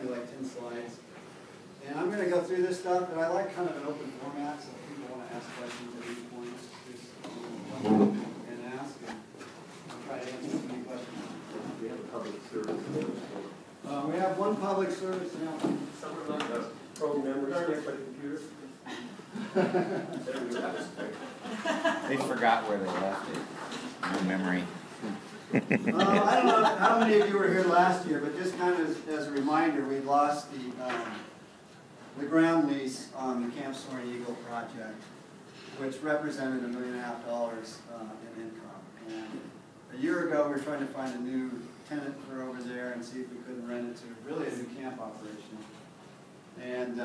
only like 10 slides. And I'm going to go through this stuff, but I like kind of an open format, so if people want to ask questions at any point, just jump in and ask, and I'll try to answer as many questions. We have a public service. We have one public service now. Someone like a pro memory stick by computer. They forgot where they left it. No memory. I don't know how many of you were here last year, but just kind of as a reminder, we lost the ground lease on the Camp Soaring Eagle project, which represented $1.5 million in income. And a year ago, we were trying to find a new tenant for over there and see if we couldn't rent it to really a new camp operation. And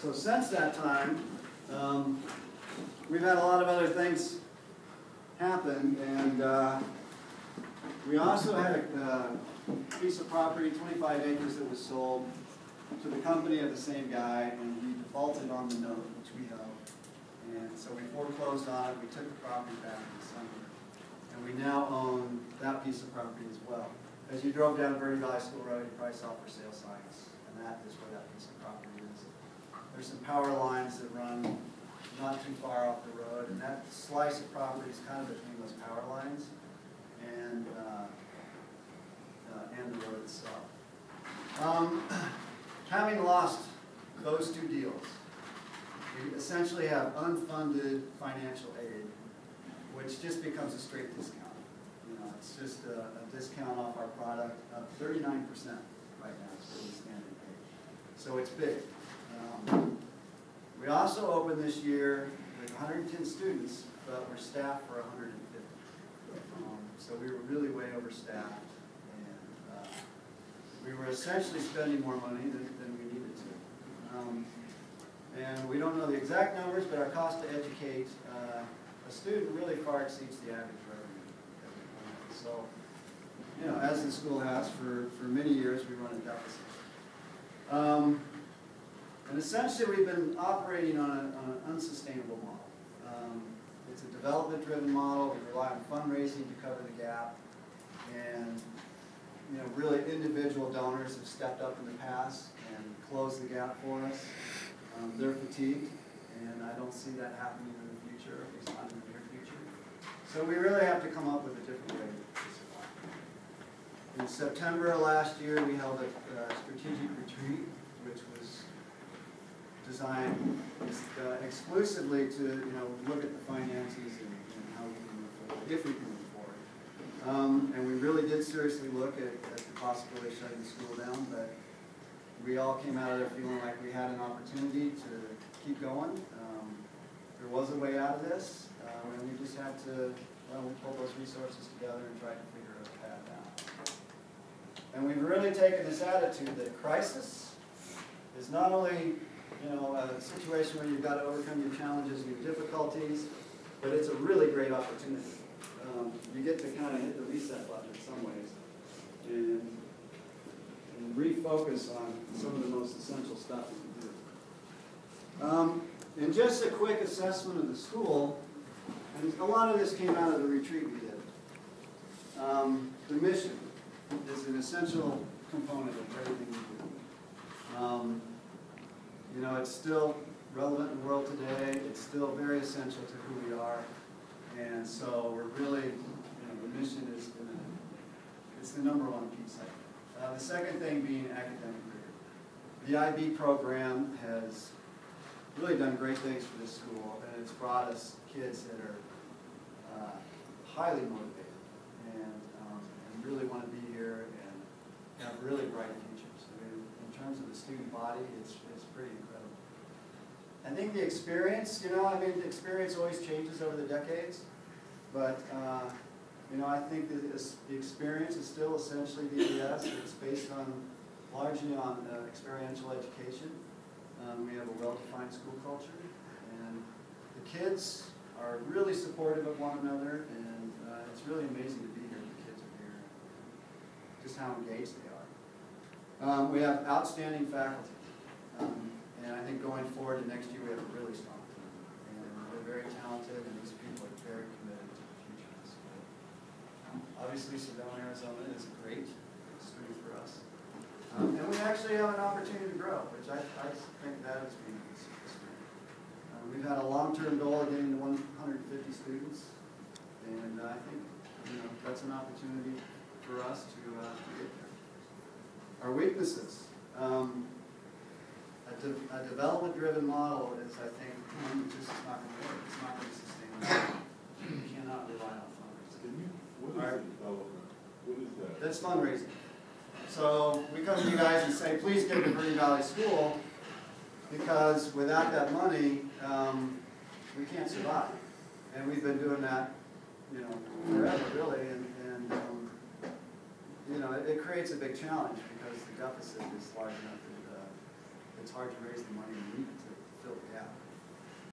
so since that time, we've had a lot of other things happen, and we also had a piece of property, 25 acres, that was sold to the company of the same guy, and he defaulted on the note, which we held. And so we foreclosed on it, we took the property back in December, and we now own that piece of property as well. As you drove down Verde Valley School Road, you probably saw for sale signs, and that is where that piece of property is. There's some power lines that run not too far off the road, and that slice of property is kind of between those power lines and the road itself. Having lost those two deals, we essentially have unfunded financial aid, which just becomes a straight discount. You know, it's just a discount off our product of 39% right now is really standard pay. So it's big. We also opened this year with 110 students, but we're staffed for 150. So we were really way overstaffed, and we were essentially spending more money than we needed to. And we don't know the exact numbers, but our cost to educate a student really far exceeds the average revenue that we run. So, you know, as the school has for many years, we run a deficit. And essentially, we've been operating on an unsustainable model. It's a development-driven model. We rely on fundraising to cover the gap. And, you know, really individual donors have stepped up in the past and closed the gap for us. They're fatigued, and I don't see that happening in the future, at least not in the near future. So we really have to come up with a different way to survive. In September of last year, we held a strategic retreat, which was designed exclusively to, look at the finances and how we can move forward, if we can move forward. And we really did seriously look at the possibility of shutting the school down, but we all came out of there feeling like we had an opportunity to keep going. There was a way out of this, and we just had to, we pulled those resources together and tried to figure out a path out. And we've really taken this attitude that crisis is not only a situation where you've got to overcome your challenges and your difficulties, but it's a really great opportunity. You get to kind of hit the reset button in some ways and refocus on some of the most essential stuff you can do. And just a quick assessment of the school, and a lot of this came out of the retreat we did. The mission is an essential component of everything we do. It's still relevant in the world today. It's still very essential to who we are. And so we're really, the mission is it's the #1 piece. The second thing being academic rigor. The IB program has really done great things for this school, and it's brought us kids that are highly motivated and really want to be here and have really bright futures. I mean, in terms of the student body, it's pretty incredible. I think the experience, the experience always changes over the decades, but I think the experience is still essentially VVS. It's based largely on experiential education. We have a well-defined school culture, and the kids are really supportive of one another, and it's really amazing to be here. The kids are here, just how engaged they are. We have outstanding faculty. And I think going forward to next year, we have a really strong team. And they're very talented, and these people are very committed to the future of the school. Obviously, Sedona, Arizona is a great school for us. And we actually have an opportunity to grow, which I think that has been a success. We've had a long-term goal of getting to 150 students, and I think that's an opportunity for us to get there. Our weaknesses. A development-driven model is, I think, just not going to work. It's not going to sustain that. You cannot rely on fundraising. What is development? What is that? That's fundraising. So we come to you guys and say, please give to Green Valley School, because without that money, we can't survive. And we've been doing that, forever, really. And it creates a big challenge because the deficit is large enough that it's hard to raise the money we need to fill the gap.